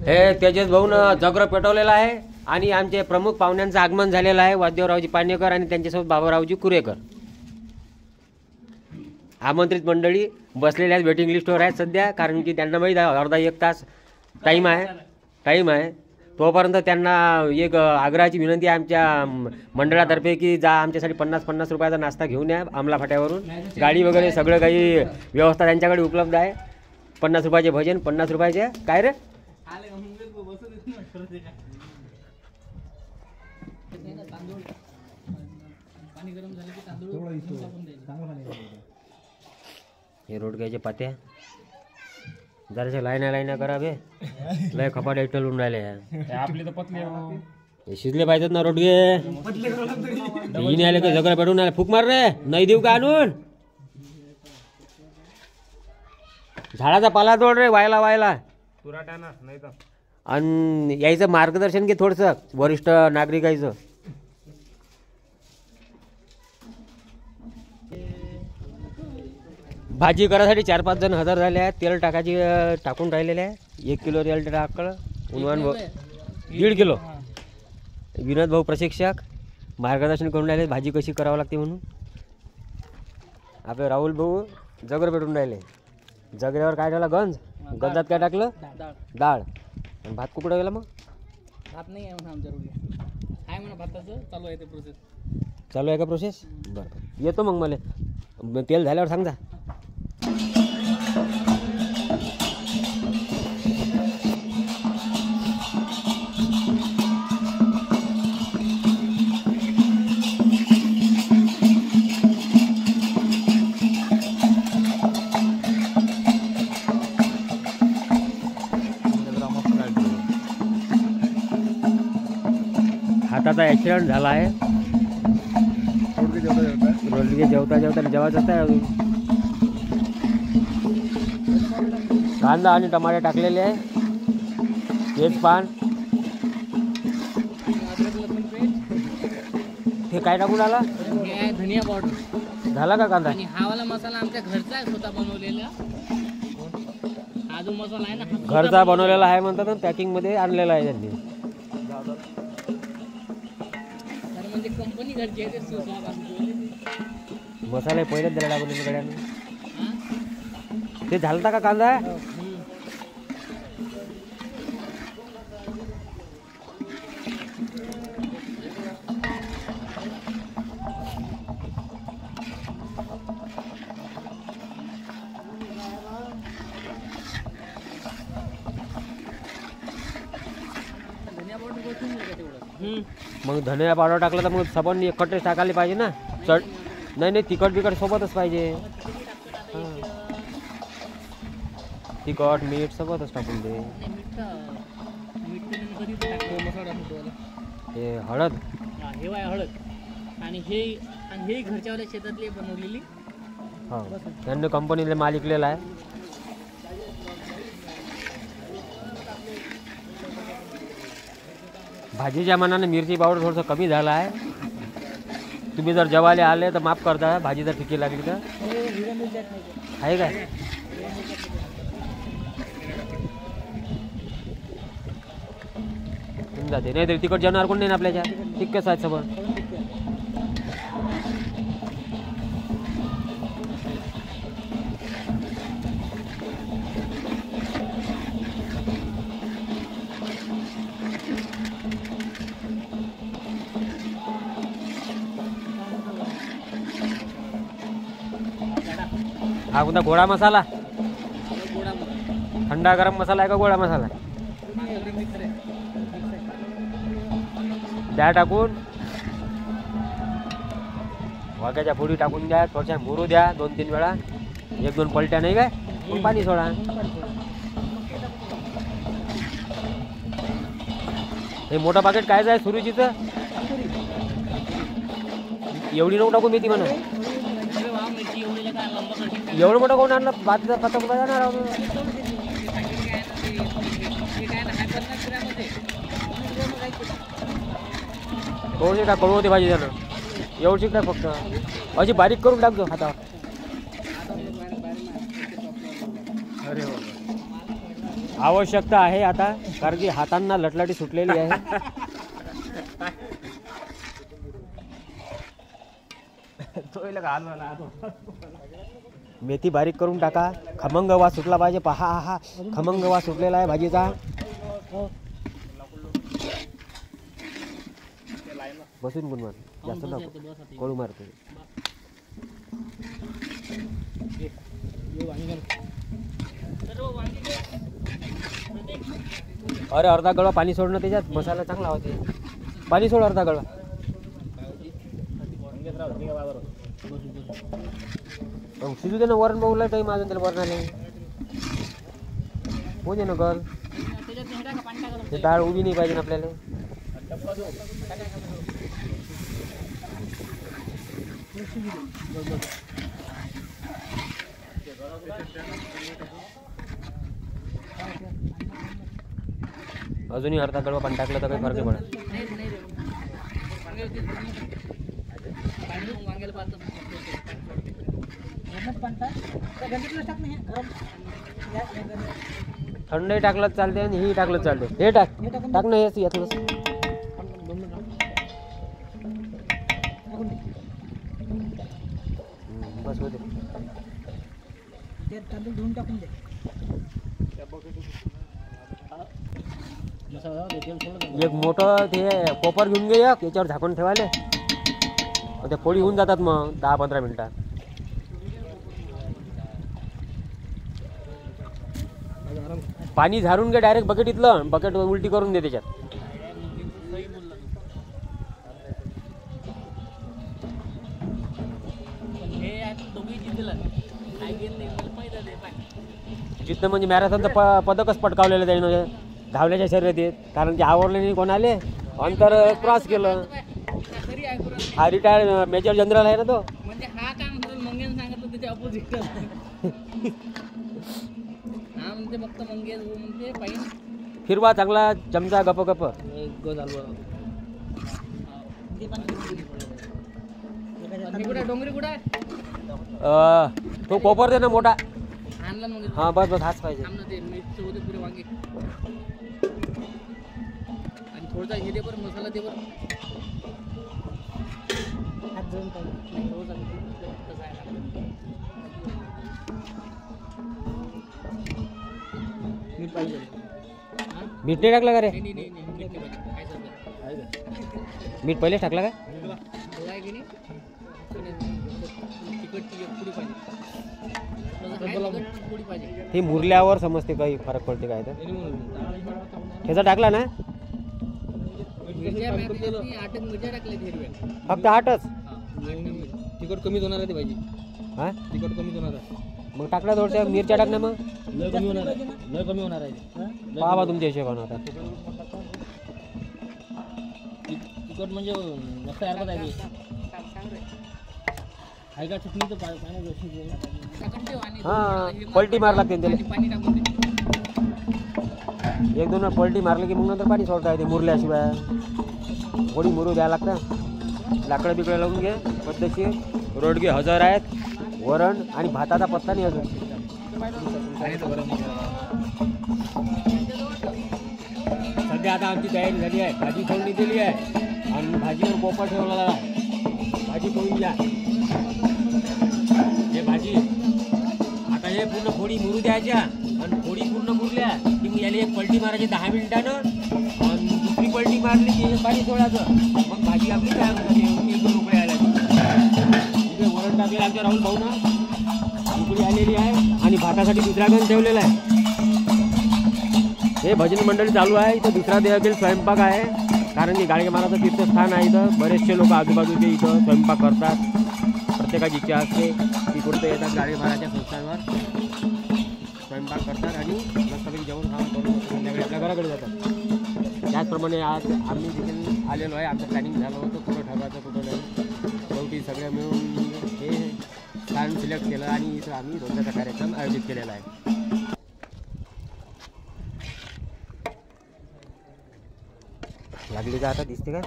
हे तेजस भाऊनं जगर पेटवलेला आहे आणि आमचे प्रमुख पाहुण्यांचं आगमन झालेलं आहे. वाद्यरावजी पाणेकर आणि त्यांच्यासोबत बाबारावजी कुरेकर. आमंत्रित मंडळी बसलेल्या वेटिंग लिस्टवर आहेत सध्या, कारण की त्यांना माहीत आहे अर्धा एक तास टाईम आहे. तोपर्यंत त्यांना एक आग्रहाची विनंती आहे आमच्या मंडळातर्फे की जा आमच्यासाठी 50-50 रुपयाचा नाश्ता घेऊन या आमला फाट्यावरून. गाडी वगैरे सगळं काही व्यवस्था त्यांच्याकडे उपलब्ध आहे. 50 रुपयाचे भजन, 50 रुपयाचे काय रे हे रोडग्याचे पात्या जराशा लाईना करा बे. लय खपाट एकटलून राहिले आपले तर पतले हे शिजले पाहिजेत ना रोडगे. हिने आले का झगडा पेटून आले. फूक मार रे, नाही देऊ का आणून. झाडाचा पाला तोड रे, वायला आणि यायचं मार्गदर्शन घे थोडंसं वरिष्ठ नागरिकाचं. भाजी करायसाठी 4-5 जण हजर झाले आहेत. तेल टाकून राहिलेले आहे. 1 किलो तेल टाकलं. उन्हान 1.5 किलो. विनोद भाऊ प्रशिक्षक मार्गदर्शन करून राहिले भाजी कशी करावं लागते म्हणून. आपले राहुल भाऊ जगर पेटून राहिले. जगऱ्यावर काय ठेवला गंजात काय टाकलं डाळ आणि भात कुठं गेला. मग भात नाही आहे आमच्या रोडला. आहे म्हणा भाताचं चालू आहे ते प्रोसेस. चालू आहे का प्रोसेस. बरं येतो मग मला तेल झाल्यावर सांग जा. हाताचा ॲक्सिडेंट झाला आहे. रोडगे जेवता जेवायचं आहे अजून. कांदा आणि टमाटे टाकलेले आहे. तेजपान हे काय टाकून आला. धनिया पावडर झाला का कांदा. आणि हा वाला मसाला आमच्या घरचा आहे, स्वतः बनवलेला. हा जो मसाला आहे ना घरचा बनवलेला आहे म्हणतात ना, पॅकिंग मध्ये आणलेला आहे त्यांनी. म्हणजे कंपनी घरची आहे मसाले पहिलेच द्यायला लागले गड्याने. ते झालता का कांदा. मग धनिया पावडर टाकलं तर मग सबन एकटेच टाकायला पाहिजे ना. नाही तिखट बिकट सोबतच पाहिजे. तिखट मीठ सोबतच टाकून दे. हे हळद आणि हे घरच्यावाल्या शेतातली बनवलेली. हा त्यांनी कंपनीला माल विकलेला आहे. भाजीच्या मनाने मिरची पावडर थोडंसं कमी झाला आहे. तुम्ही जर जेवायला आले तर माफ करता. भाजी जर फिकी लागली तर आहे काय. जाते नाही तरी तिकट जेवणार कोण नाही ना आपल्याच्या. तितकंच आहे सगळं. हा कोणता गोळा मसाला. थंडा गरम मसाला आहे का गोळा मसाला. द्या टाकून. वाघ्याच्या फोडी टाकून द्या. थोड्या मुरू द्या 2-3 वेळा. 1-2 पलट्या नाही काय मग पाणी सोडा. हे मोठं पाकिट काय आहे सुरुचीचं. एवढी नको टाकू मेथी म्हणा. एवढं मोठं कोण आणलं. बाजूचा पत्ता कुठं जाणार. थोडीशी टाक. कळू होते भाजी त्यानं. एवढी टाक फक्त. अशी बारीक करून टाकतो हातावर. अरे आवश्यकता आहे आता, कारण की हातांना लटलाटी सुटलेली आहे. मेथी बारीक करून टाका. खमंग वास सुटला पाहिजे. पहा हा खमंग वास सुटलेला आहे भाजीचा. बसून गुण मार, जास्त नको कळू मारतो. अरे अर्धा गळवा पाणी सोडणं त्याच्यात, मसाला चांगला होते. पाणी सोड अर्धा गळवा. शिजू दे ना, वरण बघूला टाईम अजून त्याला वरणाले. हो दे ना गल, ते डाळ उभी नाही पाहिजे ना आपल्याला. अजूनही अर्धा गळवा पाणी टाकलं तर काही फरक नाही पडत. थंडही टाकलं चालते आणि ही टाकलं चालते. हे टाक टाक ना, हेच यातलं बस होते. एक मोठं ते कोपर घेऊन घे, एक याच्यावर झाकून ठेवायला. त्या पोळी होऊन जातात मग 10-15 मिनिटात. पाणी झारून घे डायरेक्ट बकेटीतलं. बकेट उलटी करून दे त्याच्यात. जिथं म्हणजे मॅरेथॉनचं पदकच पटकावलेलं त्याने धावल्याच्या शर्यतीत, कारण की आवडले नाही कोणाले. अंतर क्रॉस केलं. हा रिटायर्ड मेजर जनरल आहे ना तो. म्हणजे हा काम मंगेन सांगितलं त्याच्या अपोजिट. हा म्हणते फक्त मंगेश म्हणते पाहिजे फिरवा चांगला चमचा गप गप. डोंगरी कुठे तो कोपर दे ना मोठा. आणला मग. हा बस बस हाच पाहिजे. ते मिरची होते पुरे वांगे आणि थोडासा हे दे बरं, मसाला दे बरं. मीठ पाहिजे. मीठ नाही टाकला का रे? नाही मीठ पहिलेच टाकला का? हे मुरल्यावर समजते काही फरक पडते काय. तर ह्याचा टाकला ना फक्त 8च. तिखट कमी होणार आहे ते पाहिजे. हा तिखट कमी होणार आहे मग टाकला थोडं मिरच्या टाक ना. मग लय कमी होणार आहे. लय कमी होणार आहे. पाहा तुमच्या हिशोबानं आता. तिखट म्हणजे मस्त हरकत आहे. आहे का चटणी तर हा पलटी मार लागते त्याला. एक दोन पलटी मारली की मग नंतर पाणी सोडता येते मुरल्याशिवाय. थोडी मुरू द्यायला लागतं. लाकडं बिकडं लावून घे पद्धतशीर. रोडगे हजर आहेत. वरण आणि भाताचा पत्ता नाही अजून. सध्या आता आमची तयारी झाली आहे. भाजी फोडणी दिली आहे आणि भाजीवर कोपर ठेवलेला आहे. भाजी पोळून घ्या. हे भाजी आता हे पूर्ण फोडी मुरू द्यायच्या आणि फोडी पूर्ण मुरल्या की मग याला एक पलटी मारायची 10 मिनिटानं आणि दुसरी पलटी मारली की पाणी सोडायचं. मग भाजी आपली तयार होते. 1-2 उकळी आल्या. इथे वरण टाकलेलं आमच्या राहुल भाऊ ना. उकळी आलेली आहे आणि भातासाठी दुसरा गण ठेवलेला आहे. हे भजन मंडळी चालू आहे. इथं दुसरा देखील स्वयंपाक आहे, कारण की गाडगे महाराजचं तीर्थस्थान आहे. इथं बरेचसे लोक आजूबाजूचे इथं स्वयंपाक करतात. प्रत्येकाची इच्छा असते की कुठं येतात गाडगे महाराजच्या संस्थांवर स्वयंपाक करतात आणि मस्तपैकी जेवण खावण करून संध्याकाळी आपल्या घराकडे जातात. त्याचप्रमाणे आज आम्ही देखील आलेलो आहे. आमचं प्लॅनिंग झालं होतं कुठं ठरवायचं कुठं नाही. शेवटी सगळं मिळून हे स्थान सिलेक्ट केलं आणि इथं आम्ही रोजचा कार्यक्रम आयोजित केलेला आहे. लागली का आता दिसते का?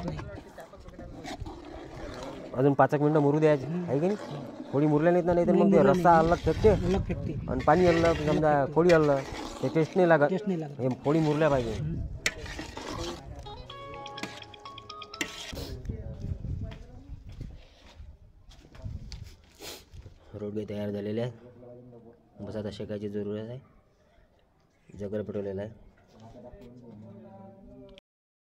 अजून 5 मिनिटं मुरू द्यायची आहे की नाही. थोडी मुरल्या नाहीत ना, नाही तर मग ते रस्सा अलग फेकते आणि पाणी अलग समजा फोडी अलग. ते टेस्ट नाही लागत. टेस्ट नाही लागत. हे पोळी मुरल्या पाहिजे. रोडगे तयार झालेले आहेत. बस आता शेकायची जरूरत आहे. जगर पेटवलेला आहे.